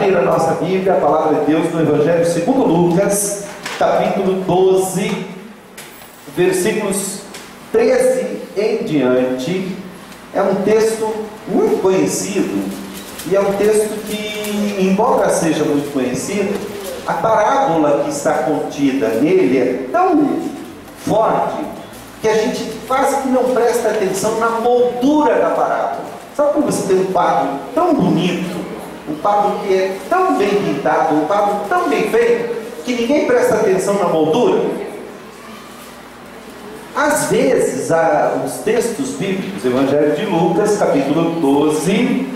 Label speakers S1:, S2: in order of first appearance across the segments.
S1: abrir a nossa Bíblia, a palavra de Deus no Evangelho segundo Lucas, capítulo 12, versículos 13 em diante. É um texto muito conhecido, e é um texto que, embora seja muito conhecido, a parábola que está contida nele é tão forte que a gente quase que não presta atenção na moldura da parábola. Sabe quando você tem um quadro tão bonito, um quadro que é tão bem pintado, um quadro tão bem feito, que ninguém presta atenção na moldura? Às vezes, os textos bíblicos, Evangelho de Lucas, capítulo 12,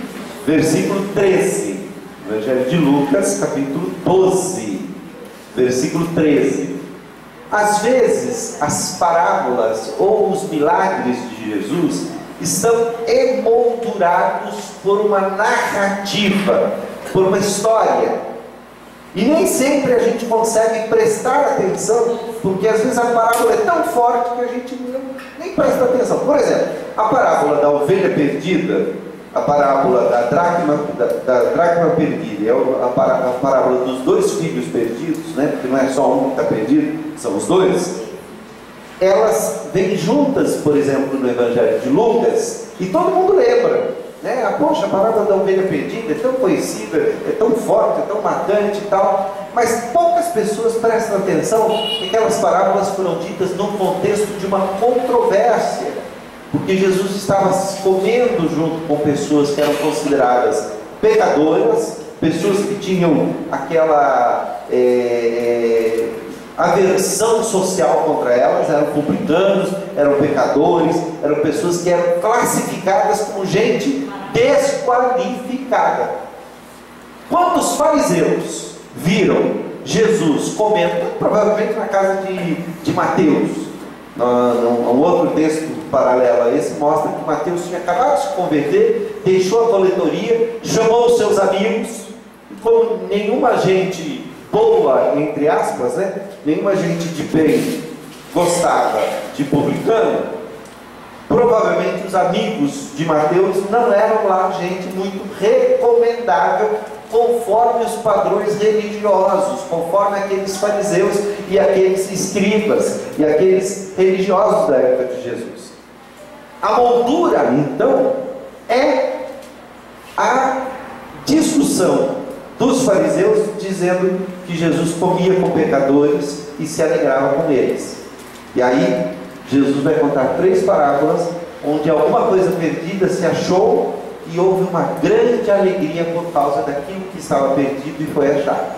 S1: versículo 13. Evangelho de Lucas, capítulo 12, versículo 13. Às vezes, as parábolas ou os milagres de Jesus estão emoldurados por uma narrativa, por uma história. E nem sempre a gente consegue prestar atenção, porque às vezes a parábola é tão forte que a gente nem presta atenção. Por exemplo, a parábola da ovelha perdida, a parábola da dracma perdida, a parábola dos dois filhos perdidos, né? Porque não é só um que está perdido, são os dois. Elas vêm juntas, por exemplo, no Evangelho de Lucas, e todo mundo lembra, né? Poxa, a parábola da ovelha perdida é tão conhecida, é tão forte, é tão marcante e tal, mas poucas pessoas prestam atenção que aquelas parábolas foram ditas num contexto de uma controvérsia, porque Jesus estava comendo junto com pessoas que eram consideradas pecadoras, pessoas que tinham aquela aversão social contra elas, eram publicanos, eram pecadores, eram pessoas que eram classificadas como gente desqualificada. Quando os fariseus viram Jesus comendo, provavelmente na casa de Mateus, um outro texto paralelo a esse mostra que Mateus tinha acabado de se converter, deixou a coletoria, chamou os seus amigos, e como nenhuma gente boa, entre aspas, né? Nenhuma gente de bem gostava de publicano, provavelmente os amigos de Mateus não eram lá gente muito recomendável conforme os padrões religiosos, conforme aqueles fariseus e aqueles escribas e aqueles religiosos da época de Jesus. A moldura, então, é a discussão dos fariseus dizendo que Jesus comia com pecadores e se alegrava com eles. E aí Jesus vai contar 3 parábolas onde alguma coisa perdida se achou e houve uma grande alegria por causa daquilo que estava perdido e foi achado.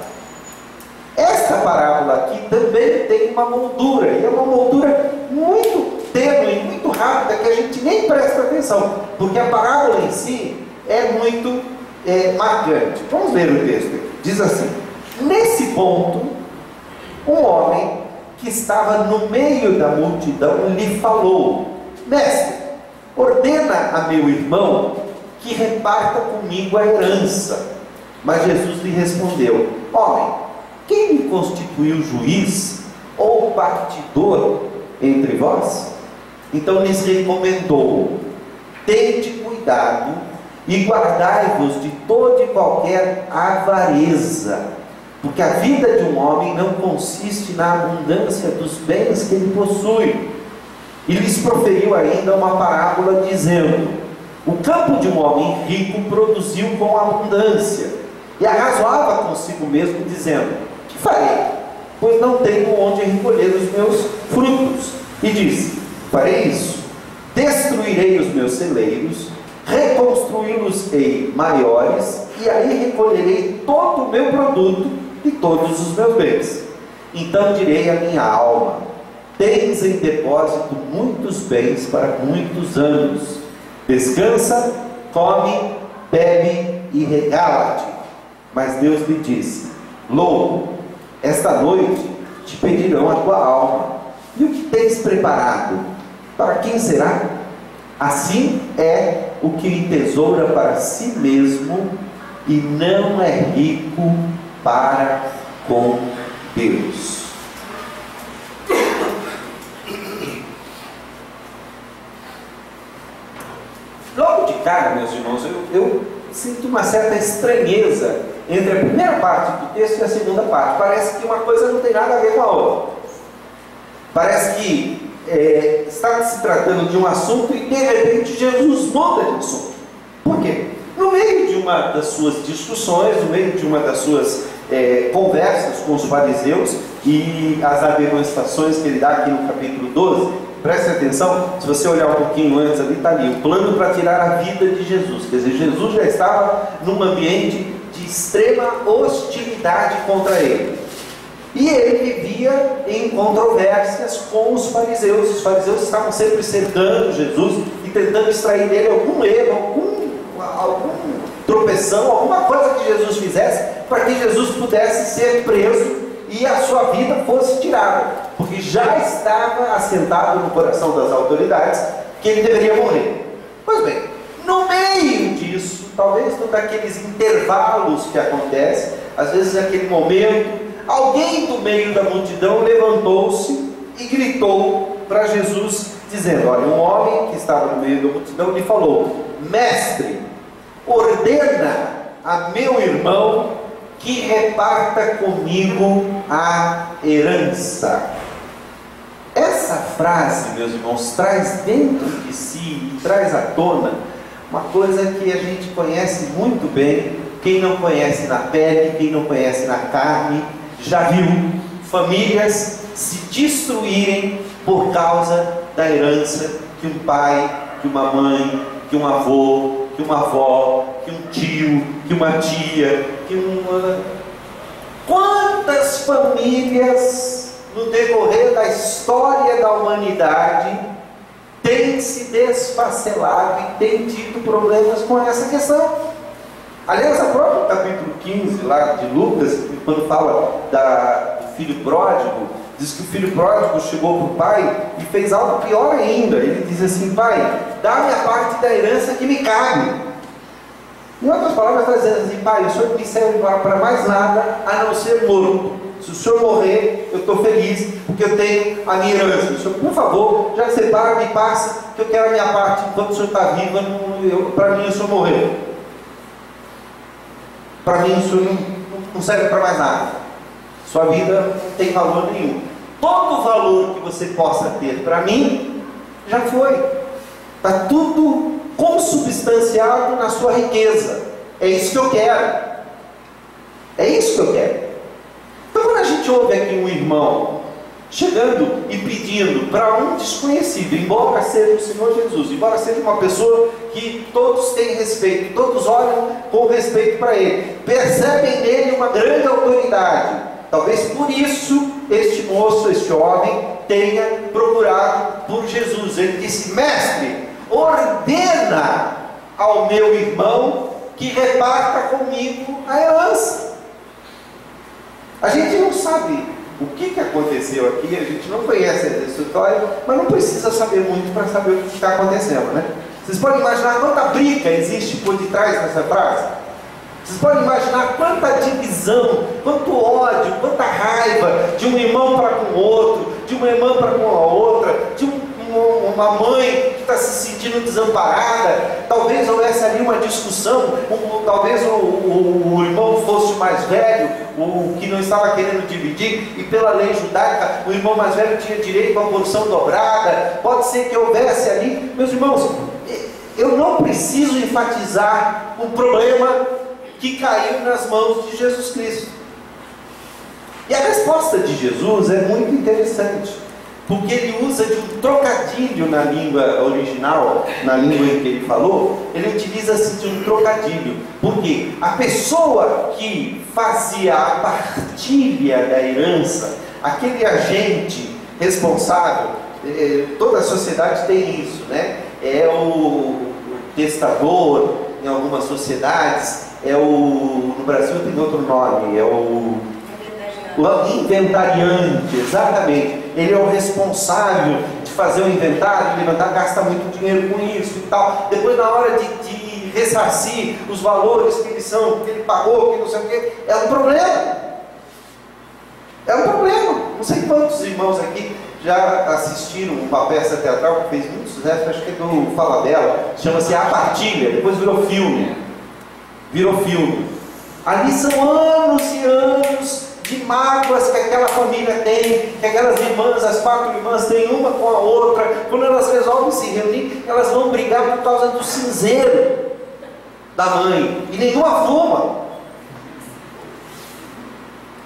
S1: Esta parábola aqui também tem uma moldura, e é uma moldura muito tênue, muito rápida, que a gente nem presta atenção, porque a parábola em si é muito marcante. Vamos ler o texto. Diz assim: nesse ponto, um homem que estava no meio da multidão lhe falou: mestre, ordena a meu irmão que reparta comigo a herança. Mas Jesus lhe respondeu: homem, quem me constituiu juiz ou partidor entre vós? Então lhes recomendou: tende cuidado e guardai-vos de toda e qualquer avareza, porque a vida de um homem não consiste na abundância dos bens que ele possui. E lhes proferiu ainda uma parábola dizendo: o campo de um homem rico produziu com abundância, e arrazoava consigo mesmo dizendo: que farei? Pois não tenho onde recolher os meus frutos. E disse: farei isso, destruirei os meus celeiros, reconstruí-los-ei maiores, e aí recolherei todo o meu produto e todos os meus bens. Então direi à minha alma: tens em depósito muitos bens para muitos anos, descansa, come, bebe e regala-te. Mas Deus lhe disse: louco, esta noite te pedirão a tua alma, e o que tens preparado, para quem será? Assim é o que entesoura para si mesmo e não é rico para com Deus. Logo de cara, meus irmãos, eu sinto uma certa estranheza entre a primeira parte do texto e a segunda parte. Parece que uma coisa não tem nada a ver com a outra. Parece que está se tratando de um assunto e de repente Jesus muda de assunto. Por quê? No meio de uma das suas discussões, no meio de uma das suas conversas com os fariseus e as ademoestações que ele dá aqui no capítulo 12, preste atenção, se você olhar um pouquinho antes ali, está ali, o plano para tirar a vida de Jesus. Quer dizer, Jesus já estava num ambiente de extrema hostilidade contra ele. E ele vivia em controvérsias com os fariseus. Os fariseus estavam sempre cercando Jesus e tentando extrair dele algum erro, algum tropeção, alguma coisa que Jesus fizesse, para que Jesus pudesse ser preso e a sua vida fosse tirada, porque já estava assentado no coração das autoridades que ele deveria morrer. Pois bem, no meio disso, talvez num daqueles intervalos que acontece, às vezes naquele momento, alguém do meio da multidão levantou-se e gritou para Jesus, dizendo: olha, um homem que estava no meio da multidão lhe falou: mestre, ordena a meu irmão que reparta comigo a herança. Essa frase, meus irmãos, traz dentro de si e traz à tona uma coisa que a gente conhece muito bem. Quem não conhece na pele, quem não conhece na carne, já viu famílias se destruírem por causa da herança que um pai, que uma mãe, que um avô, que uma avó, que um tio, que uma tia, que uma... Quantas famílias no decorrer da história da humanidade têm se desfacelado e têm tido problemas com essa questão? Aliás, o próprio capítulo 15 lá de Lucas, quando fala do filho pródigo, diz que o filho pródigo chegou para o pai e fez algo pior ainda. Ele diz assim: pai, dá-me a parte da herança que me cabe. Em outras palavras, está dizendo assim: pai, o senhor me serve para mais nada a não ser morto. Se o senhor morrer, eu estou feliz, porque eu tenho a minha herança. O senhor, por favor, já separa, me passa, que eu quero a minha parte enquanto o senhor está vivo. Para mim, o senhor morreu. Para mim, o senhor não serve para mais nada. Sua vida não tem valor nenhum. Todo o valor que você possa ter para mim, já foi. Está tudo consubstanciado na sua riqueza. É isso que eu quero. É isso que eu quero. Então, quando a gente ouve aqui um irmão chegando e pedindo para um desconhecido, embora seja o Senhor Jesus, embora seja uma pessoa que todos têm respeito, todos olham com respeito para ele, percebem nele uma grande autoridade. Talvez por isso este moço, este homem, tenha procurado por Jesus. Ele disse: mestre, ordena ao meu irmão que reparta comigo a herança. A gente não sabe o que aconteceu aqui, a gente não conhece essa história, mas não precisa saber muito para saber o que está acontecendo, né? Vocês podem imaginar quanta briga existe por detrás dessa frase? Vocês podem imaginar quanta divisão, quanto ódio, quanta raiva de um irmão para com o outro, de uma irmã para com a outra, de uma mãe que está se sentindo desamparada. Talvez houvesse ali uma discussão, talvez o irmão fosse o mais velho, o que não estava querendo dividir, e pela lei judaica o irmão mais velho tinha direito a uma porção dobrada. Pode ser que houvesse ali, meus irmãos, eu não preciso enfatizar o problema que caiu nas mãos de Jesus Cristo. E a resposta de Jesus é muito interessante, porque ele usa de um trocadilho na língua original, na língua em que ele falou. Ele utiliza assim de um trocadilho, porque a pessoa que fazia a partilha da herança, aquele agente responsável, toda a sociedade tem isso, né? É o testador, em algumas sociedades, no Brasil tem outro nome, é o inventariante, exatamente. Ele é o responsável de fazer o inventário, levantar, gasta muito dinheiro com isso e tal. Depois, na hora de ressarcir os valores que ele pagou, que não sei o que, é um problema. É um problema. Não sei quantos irmãos aqui já assistiram uma peça teatral que fez muito sucesso, acho que é do Falabella, chama-se A Partilha, depois virou filme. Ali são anos e anos de mágoas que aquela família tem, que aquelas irmãs, as 4 irmãs, têm uma com a outra. Quando elas resolvem se reunir, elas vão brigar por causa do cinzeiro da mãe, e nenhuma fuma.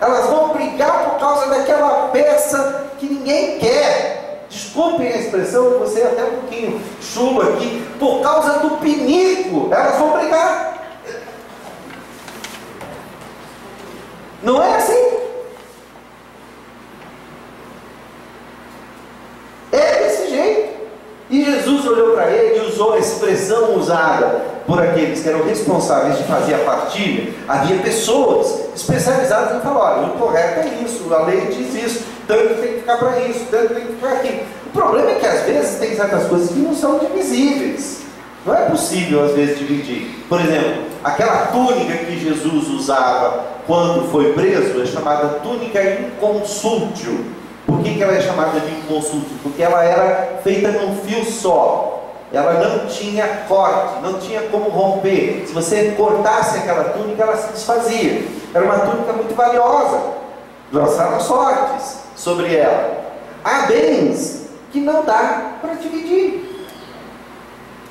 S1: Elas vão brigar por causa daquela peça que ninguém quer. Desculpem a expressão, eu vou ser até um pouquinho chulo aqui. Por causa do pinico, elas vão brigar. Não é assim? É desse jeito. E Jesus olhou para ele e usou a expressão usada por aqueles que eram responsáveis de fazer a partilha. Havia pessoas especializadas em falar: olha, o correto é isso, a lei diz isso, tanto tem que ficar para isso, tanto tem que ficar aqui. O problema é que às vezes tem certas coisas que não são divisíveis. Não é possível às vezes dividir. Por exemplo, aquela túnica que Jesus usava quando foi preso é chamada túnica inconsútil. Por que ela é chamada de inconsútil? Porque ela era feita num fio só. Ela não tinha corte, não tinha como romper. Se você cortasse aquela túnica, ela se desfazia. Era uma túnica muito valiosa. Lançaram sortes sobre ela. Há bens que não dá para dividir.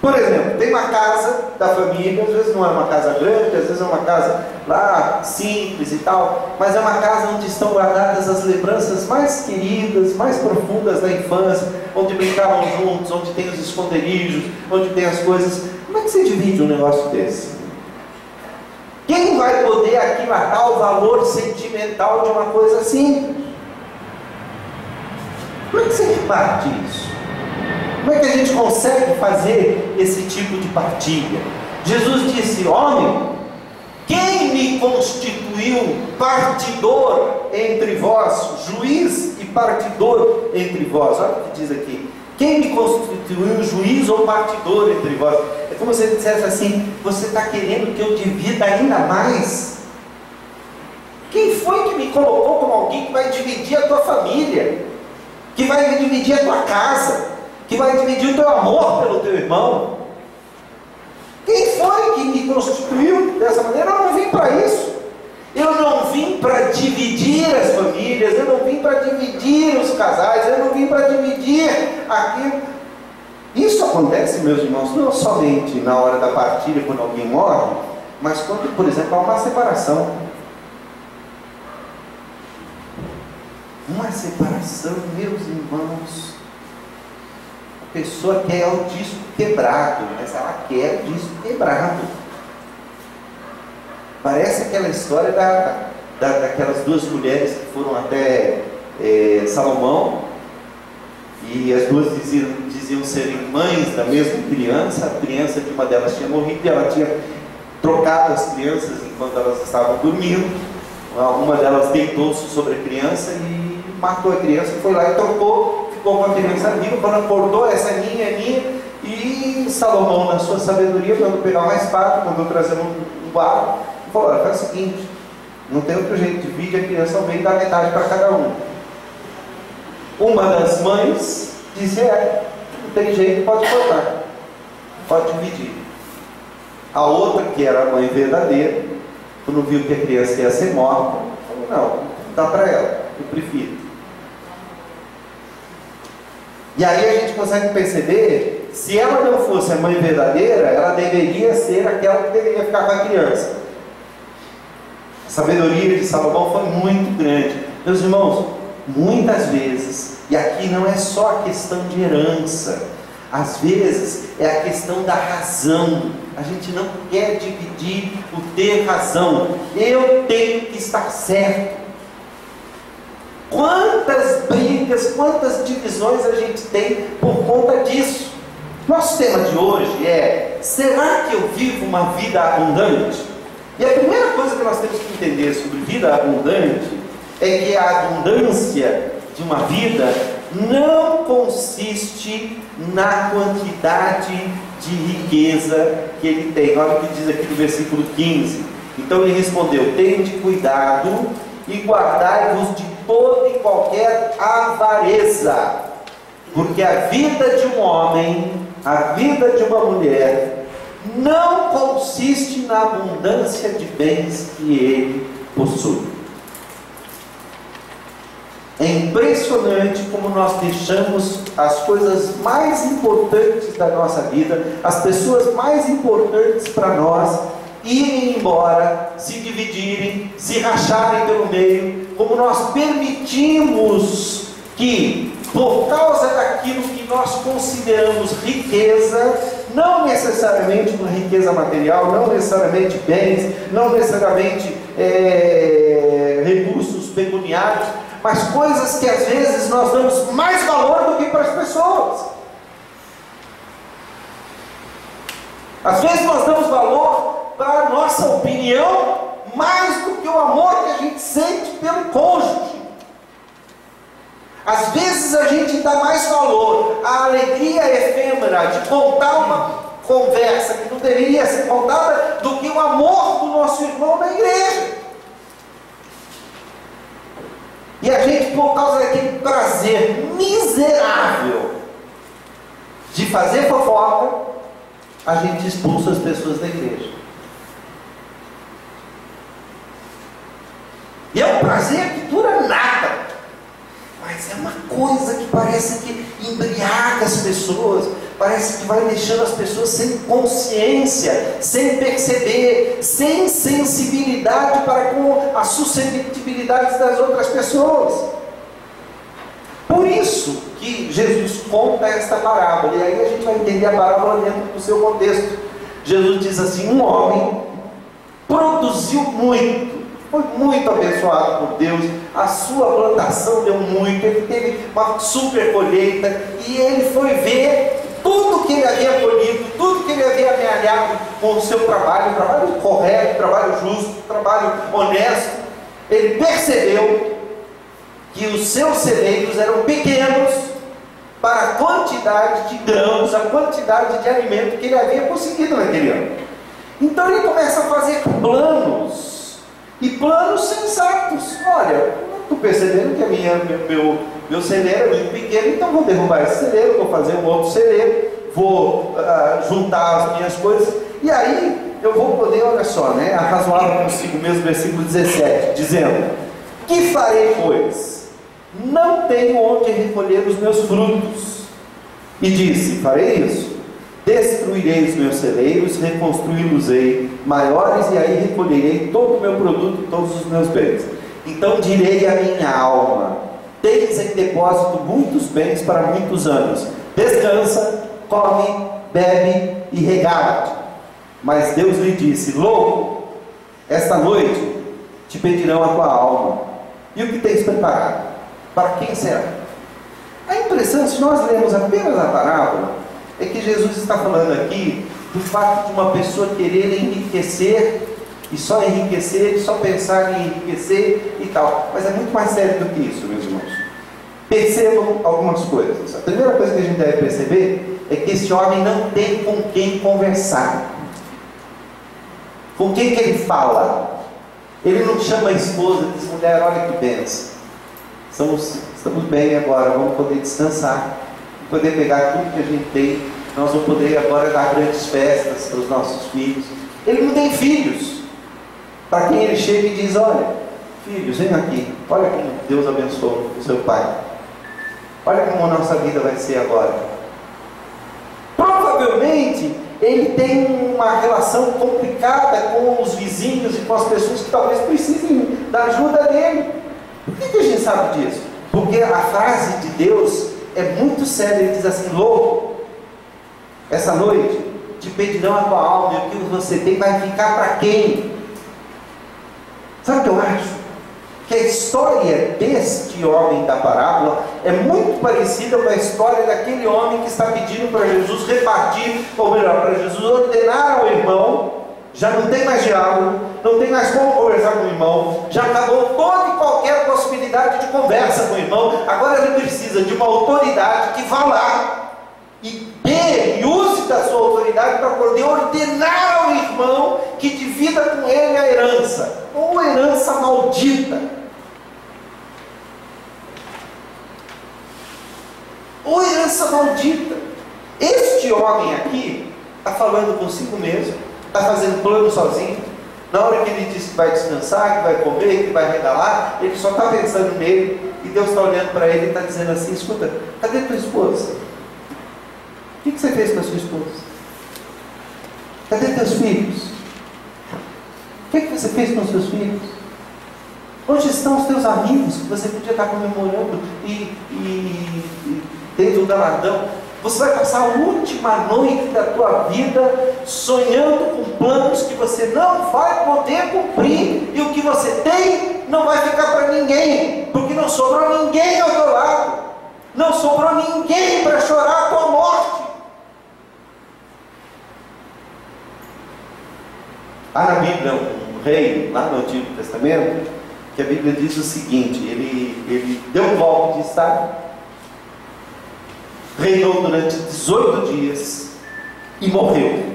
S1: Por exemplo, tem uma casa da família, às vezes não é uma casa grande, às vezes é uma casa lá simples e tal, mas é uma casa onde estão guardadas as lembranças mais queridas, mais profundas da infância, onde brincavam juntos, onde tem os esconderijos, onde tem as coisas. Como é que você divide um negócio desse? Quem vai poder aquilatar o valor sentimental de uma coisa assim? Como é que você reparte isso? Como é que a gente consegue fazer esse tipo de partilha? Jesus disse: homem, quem me constituiu partidor entre vós, juiz e partidor entre vós? Olha o que diz aqui: quem me constituiu juiz ou partidor entre vós? É como se ele dissesse assim: você está querendo que eu divida ainda mais? Quem foi que me colocou como alguém que vai dividir a tua família, que vai dividir a tua casa, que vai dividir o teu amor pelo teu irmão? Quem foi que me constituiu dessa maneira? Eu não vim para isso. Eu não vim para dividir as famílias, eu não vim para dividir os casais, eu não vim para dividir aquilo. Isso acontece, meus irmãos, não somente na hora da partilha, quando alguém morre, mas quando, por exemplo, há uma separação. Uma separação, meus irmãos, a pessoa quer o disco quebrado, mas ela quer o disco quebrado. Parece aquela história daquelas 2 mulheres que foram até Salomão, e as duas diziam serem mães da mesma criança. A criança de uma delas tinha morrido e ela tinha trocado as crianças enquanto elas estavam dormindo. Uma delas deitou-se sobre a criança e matou a criança, foi lá e trocou, ficou com a criança viva. Quando acordou, essa é minha, e Salomão, na sua sabedoria, mandou pegar uma espada, mandou trazer um barco, e falou: olha, faz o seguinte, não tem outro jeito, divide a criança ao meio e dá metade para cada um. Uma das mães disse: não tem jeito, pode cortar, pode dividir. A outra, que era a mãe verdadeira, quando viu que a criança ia ser morta, falou: não, dá para ela, eu prefiro. E aí a gente consegue perceber, se ela não fosse a mãe verdadeira, ela deveria ser aquela que deveria ficar com a criança. A sabedoria de Salomão foi muito grande. Meus irmãos, muitas vezes, e aqui não é só a questão de herança, às vezes é a questão da razão. A gente não quer dividir o ter razão. Eu tenho que estar certo. Quantas brigas, quantas divisões a gente tem por conta disso? Nosso tema de hoje é: será que eu vivo uma vida abundante? E a primeira coisa que nós temos que entender sobre vida abundante é que a abundância de uma vida não consiste na quantidade de riqueza que ele tem. Olha o que diz aqui no versículo 15. Então ele respondeu: tende cuidado e guardai-vos de toda e qualquer avareza, porque a vida de um homem, a vida de uma mulher, não consiste na abundância de bens que ele possui. É impressionante como nós deixamos as coisas mais importantes da nossa vida, as pessoas mais importantes para nós, irem embora, se dividirem, se racharem pelo meio, como nós permitimos que, por causa daquilo que nós consideramos riqueza, não necessariamente uma riqueza material, não necessariamente bens, não necessariamente recursos pecuniários, mas coisas que às vezes nós damos mais valor do que para as pessoas. Às vezes nós damos valor para a nossa opinião mais do que o amor que a gente sente pelo cônjuge. Às vezes a gente dá mais valor à alegria efêmera de contar uma conversa que não deveria ser contada do que o amor do nosso irmão na igreja. E a gente, por causa daquele prazer miserável de fazer fofoca, a gente expulsa as pessoas da igreja. E é um prazer que dura nada, mas é uma coisa que parece que embriaga as pessoas, parece que vai deixando as pessoas sem consciência, sem perceber, sem sensibilidade para com as suscetibilidades das outras pessoas. Por isso que Jesus conta esta parábola, e aí a gente vai entender a parábola dentro do seu contexto. Jesus diz assim: um homem produziu muito, foi muito abençoado por Deus, a sua plantação deu muito, ele teve uma super colheita, e ele foi ver tudo que ele havia colhido, tudo que ele havia amealhado com o seu trabalho, trabalho correto, trabalho justo, trabalho honesto. Ele percebeu que os seus celeiros eram pequenos para a quantidade de grãos, a quantidade de alimento que ele havia conseguido naquele ano. Então ele começa a fazer planos, e planos sensatos. Olha, estou percebendo que meu celeiro é muito pequeno, então vou derrubar esse celeiro, vou fazer um outro celeiro, vou juntar as minhas coisas, e aí eu vou poder, olha só, né, arrazoar consigo mesmo, versículo 17, dizendo: que farei, pois? Não tenho onde recolher os meus frutos. E disse: farei isso, destruirei os meus celeiros, reconstruí-los-ei maiores, e aí recolherei todo o meu produto e todos os meus bens. Então direi à minha alma: tens em depósito muitos bens para muitos anos, descansa, come, bebe e regala-te. Mas Deus lhe disse: louco, esta noite te pedirão a tua alma, e o que tens preparado? Para quem será? A impressão, se nós lemos apenas a parábola, é que Jesus está falando aqui do fato de uma pessoa querer enriquecer, e só enriquecer, e só pensar em enriquecer e tal. Mas é muito mais sério do que isso, meus irmãos. Percebam algumas coisas. A primeira coisa que a gente deve perceber é que esse homem não tem com quem conversar. Com quem que ele fala? Ele não chama a esposa e diz: mulher, olha que bênção, estamos bem agora, vamos poder descansar, poder pegar tudo que a gente tem, nós vamos poder agora dar grandes festas para os nossos filhos. Ele não tem filhos, para quem ele chega e diz: olha, filhos, venham aqui, olha como Deus abençoou o seu pai, olha como a nossa vida vai ser agora. Provavelmente ele tem uma relação complicada com os vizinhos e com as pessoas que talvez precisem da ajuda dele. Por que a gente sabe disso? Porque a frase de Deus é muito séria. Ele diz assim: louco, essa noite te pedirão a tua alma, e o que você tem vai ficar para quem? Sabe o que eu acho? Que a história deste homem da parábola é muito parecida com a história daquele homem que está pedindo para Jesus repartir, ou melhor, para Jesus ordenar ao irmão. Já não tem mais diálogo, não tem mais como conversar com o irmão, já acabou toda e qualquer possibilidade de conversa com o irmão. Agora ele precisa de uma autoridade que vá lá e dê e use da sua autoridade para poder ordenar ao irmão que divida com ele a herança, ou a herança maldita, ou herança maldita. Este homem aqui está falando consigo mesmo, está fazendo plano sozinho. Na hora que ele diz que vai descansar, que vai comer, que vai regalar, ele só está pensando nele, e Deus está olhando para ele e está dizendo assim: escuta, cadê tua esposa? O que você fez com a sua esposa? Cadê teus filhos? O que você fez com os seus filhos? Onde estão os teus amigos que você podia estar comemorando e tendo um galardão? Você vai passar a última noite da tua vida sonhando com planos que você não vai poder cumprir, e o que você tem não vai ficar para ninguém, porque não sobrou ninguém ao teu lado, não sobrou ninguém para chorar a tua morte. Há na Bíblia um rei, lá no Antigo Testamento, que a Bíblia diz o seguinte: ele deu um golpe de estado, reinou durante 18 dias e morreu.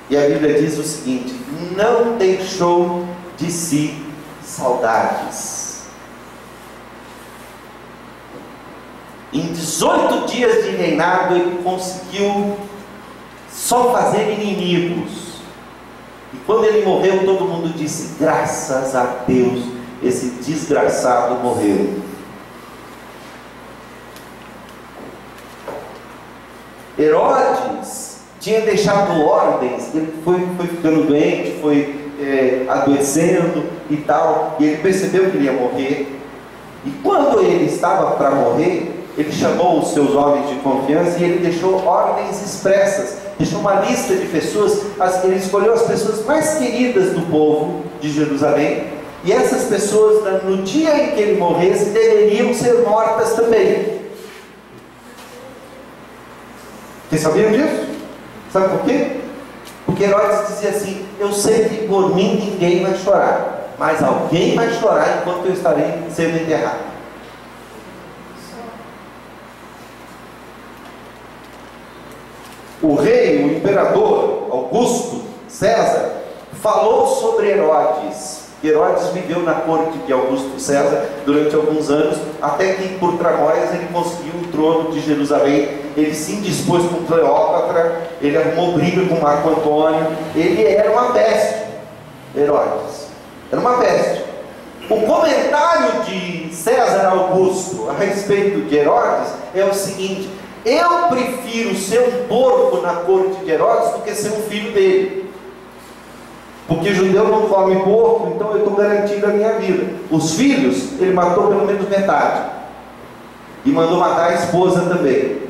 S1: E a Bíblia diz o seguinte: não deixou de si saudades. Em 18 dias de reinado ele conseguiu só fazer inimigos. E quando ele morreu, todo mundo disse: graças a Deus, esse desgraçado morreu. Herodes tinha deixado ordens, ele foi ficando doente, foi adoecendo e tal, e ele percebeu que ele ia morrer. E quando ele estava para morrer, ele chamou os seus homens de confiança e ele deixou ordens expressas, deixou uma lista de pessoas, ele escolheu as pessoas mais queridas do povo de Jerusalém, e essas pessoas, no dia em que ele morresse, deveriam ser mortas também. Vocês sabiam disso? Sabe por quê? Porque Herodes dizia assim: eu sei que por mim ninguém vai chorar, mas alguém vai chorar enquanto eu estarei sendo enterrado. O rei, o imperador Augusto César, falou sobre Herodes. Herodes viveu na corte de Augusto César durante alguns anos, até que por tramóias ele conseguiu o trono de Jerusalém. Ele se indispôs com Cleópatra, ele arrumou briga com Marco Antônio. Ele era uma peste, Herodes era uma peste. O comentário de César Augusto a respeito de Herodes é o seguinte: eu prefiro ser um porco na corte de Herodes do que ser um filho dele, porque judeu não come porco, então eu estou garantindo a minha vida. Os filhos, ele matou pelo menos metade, e mandou matar a esposa também,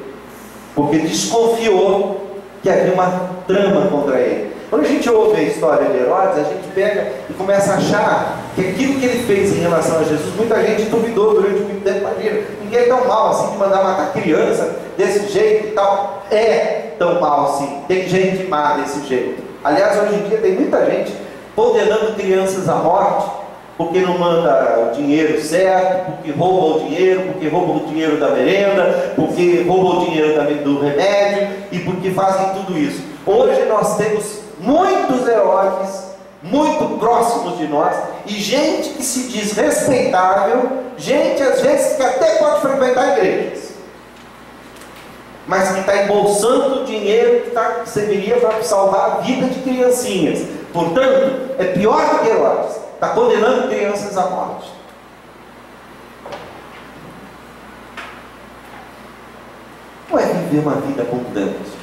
S1: porque desconfiou que havia uma trama contra ele. Quando a gente ouve a história de Herodes, a gente pega e começa a achar que aquilo que ele fez em relação a Jesus, muita gente duvidou durante muito tempo. Imagina, ninguém é tão mal assim de mandar matar criança desse jeito e tal. É tão mal assim, tem gente má desse jeito. Aliás, hoje em dia tem muita gente condenando crianças à morte, porque não manda o dinheiro certo, porque rouba o dinheiro, porque rouba o dinheiro da merenda, porque rouba o dinheiro do remédio, e porque fazem tudo isso. Hoje nós temos muitos Herodes muito próximos de nós, e gente que se diz respeitável, gente às vezes que até pode frequentar igrejas, mas que está embolsando dinheiro que serviria para salvar a vida de criancinhas. Portanto, é pior do que Herodes, está condenando crianças à morte. Não é viver uma vida abundante.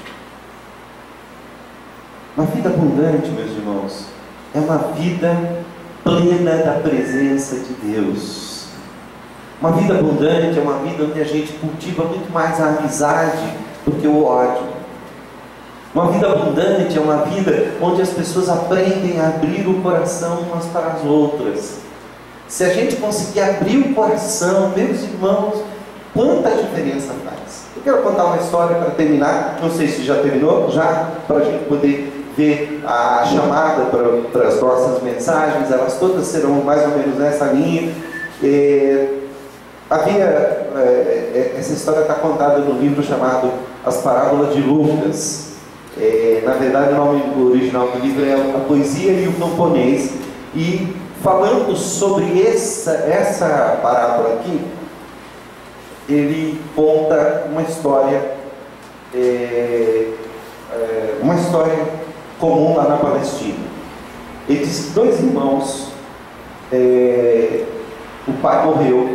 S1: Uma vida abundante, meus irmãos, é uma vida plena da presença de Deus. Uma vida abundante é uma vida onde a gente cultiva muito mais a amizade do que o ódio. Uma vida abundante é uma vida onde as pessoas aprendem a abrir o coração umas para as outras. Se a gente conseguir abrir o coração, meus irmãos, quanta diferença faz. Eu quero contar uma história para terminar. Não sei se já terminou, para a gente poder ver a chamada para as nossas mensagens. Elas todas serão mais ou menos nessa linha. Essa história está contada no livro chamado As Parábolas de Lucas. Na verdade, o nome original do livro é A Poesia e o Camponês. E falando sobre essa parábola aqui, ele conta uma história história comum lá na Palestina. Esses dois irmãos, o pai morreu,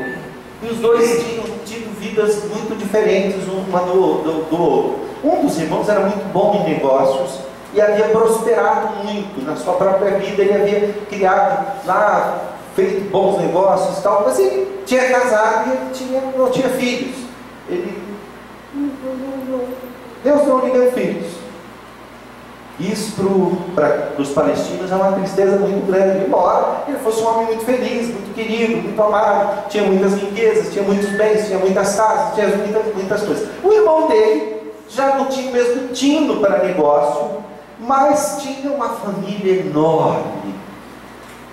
S1: e os dois tinham tido vidas muito diferentes uma do outro. Um dos irmãos era muito bom em negócios e havia prosperado muito na sua própria vida. Ele havia criado lá, feito bons negócios e tal, mas ele tinha casado e ele não tinha filhos. Deus não lhe deu filhos. Isso para os palestinos é uma tristeza muito grande. Embora ele fosse um homem muito feliz, muito querido, muito amado, tinha muitas riquezas, tinha muitos bens, tinha muitas casas, tinha muitas coisas. O irmão dele já não tinha o mesmo tino para negócio, mas tinha uma família enorme.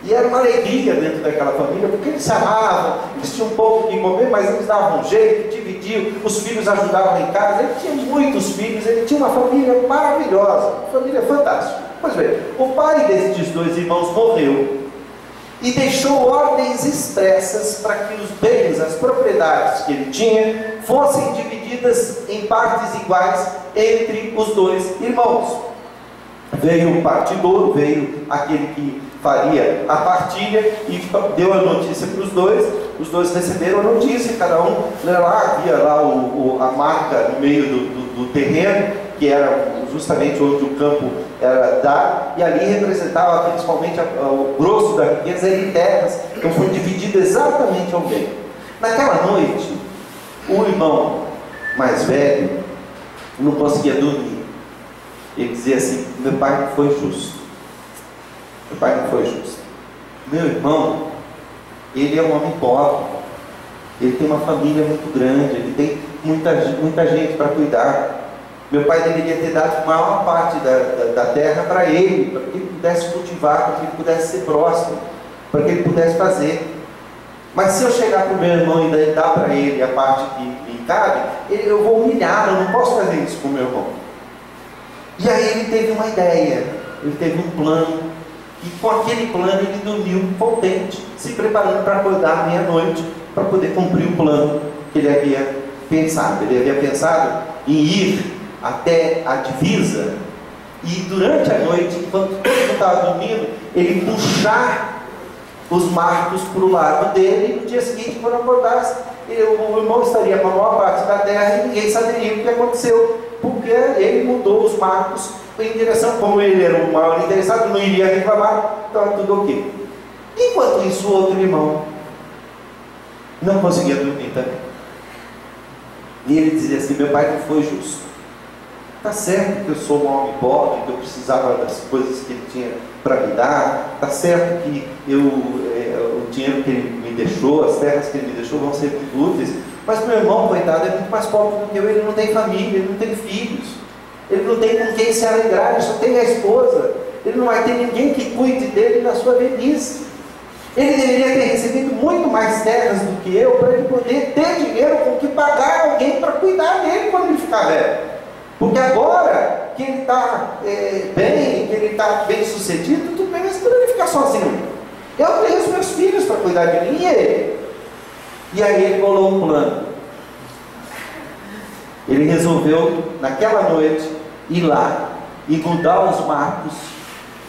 S1: E era uma alegria dentro daquela família, porque eles se amavam, eles tinham um pouco de comer, mas eles davam um jeito, dividiam, os filhos ajudavam em casa. Ele tinha muitos filhos, ele tinha uma família maravilhosa, uma família fantástica. Pois bem, o pai destes dois irmãos morreu e deixou ordens expressas para que os bens, as propriedades que ele tinha, fossem divididas em partes iguais entre os dois irmãos. Veio o partidor, veio aquele que faria a partilha e deu a notícia para os dois receberam a notícia, cada um lá, havia lá a marca no meio do terreno, que era justamente onde o campo era dado, e ali representava principalmente o grosso da riqueza em terras, então foi dividido exatamente ao meio. Naquela noite, o irmão mais velho não conseguia dormir. Ele dizia assim: meu pai não foi justo. Meu pai não foi justo. Meu irmão, ele é um homem pobre. Ele tem uma família muito grande. Ele tem muita gente para cuidar. Meu pai deveria ter dado a maior parte da terra para ele, para que ele pudesse cultivar, para que ele pudesse ser próximo, para que ele pudesse fazer. Mas se eu chegar para o meu irmão e dar para ele a parte que me cabe, eu vou humilhar. Eu não posso fazer isso com o meu irmão. E aí ele teve uma ideia, ele teve um plano, e com aquele plano ele dormiu contente, se preparando para acordar à meia-noite, para poder cumprir o plano que ele havia pensado. Ele havia pensado em ir até a divisa, e durante a noite, enquanto todo mundo estava dormindo, ele puxar os marcos para o lado dele, e no dia seguinte, quando acordasse, o irmão estaria com a maior parte da terra e ninguém saberia o que aconteceu, porque ele mudou os marcos em direção, como ele era o maior interessado, não iria reclamar, estava tudo ok. Enquanto isso, o outro irmão não conseguia dormir também. E ele dizia assim: meu pai não foi justo. Está certo que eu sou um homem pobre, que eu precisava das coisas que ele tinha para me dar, está certo que o dinheiro que ele me deixou, as terras que ele me deixou vão ser muito úteis, mas meu irmão, coitado, é muito mais pobre do que eu. Ele não tem família, ele não tem filhos, ele não tem com quem se alegrar, ele só tem a esposa, ele não vai ter ninguém que cuide dele na sua velhice. Ele deveria ter recebido muito mais terras do que eu, para ele poder ter dinheiro com que pagar alguém para cuidar dele quando ele ficar velho. Porque agora que ele está bem, que ele está bem sucedido, tudo bem, mas quando ele ficar sozinho, eu tenho os meus filhos para cuidar de mim e ele. E aí ele bolou um plano. Ele resolveu, naquela noite, ir lá e mudar os marcos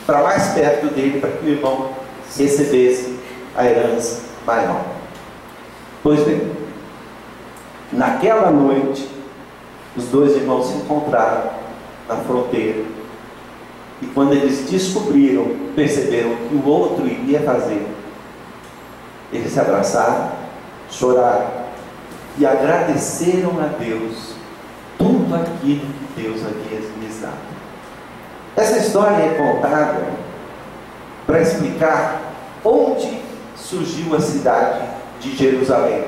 S1: para mais perto dele, para que o irmão recebesse a herança maior. Pois bem, naquela noite, os dois irmãos se encontraram na fronteira, e quando eles descobriram, perceberam que o outro iria fazer, eles se abraçaram, choraram e agradeceram a Deus tudo aquilo que Deus havia lhes dado. Essa história é contada para explicar onde surgiu a cidade de Jerusalém.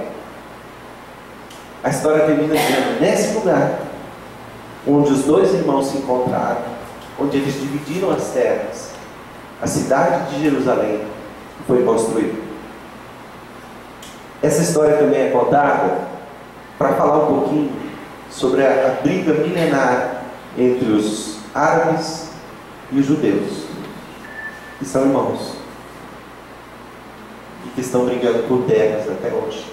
S1: A história termina dizendo: nesse lugar onde os dois irmãos se encontraram, onde eles dividiram as terras, a cidade de Jerusalém foi construída. Essa história também é contada para falar um pouquinho sobre a briga milenar entre os árabes e os judeus, que são irmãos e que estão brigando por terras até hoje.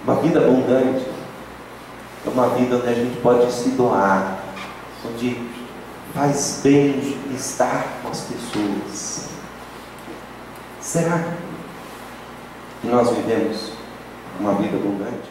S1: Uma vida abundante é uma vida onde a gente pode se doar, onde faz bem estar com as pessoas. Será que nós vivemos uma vida abundante?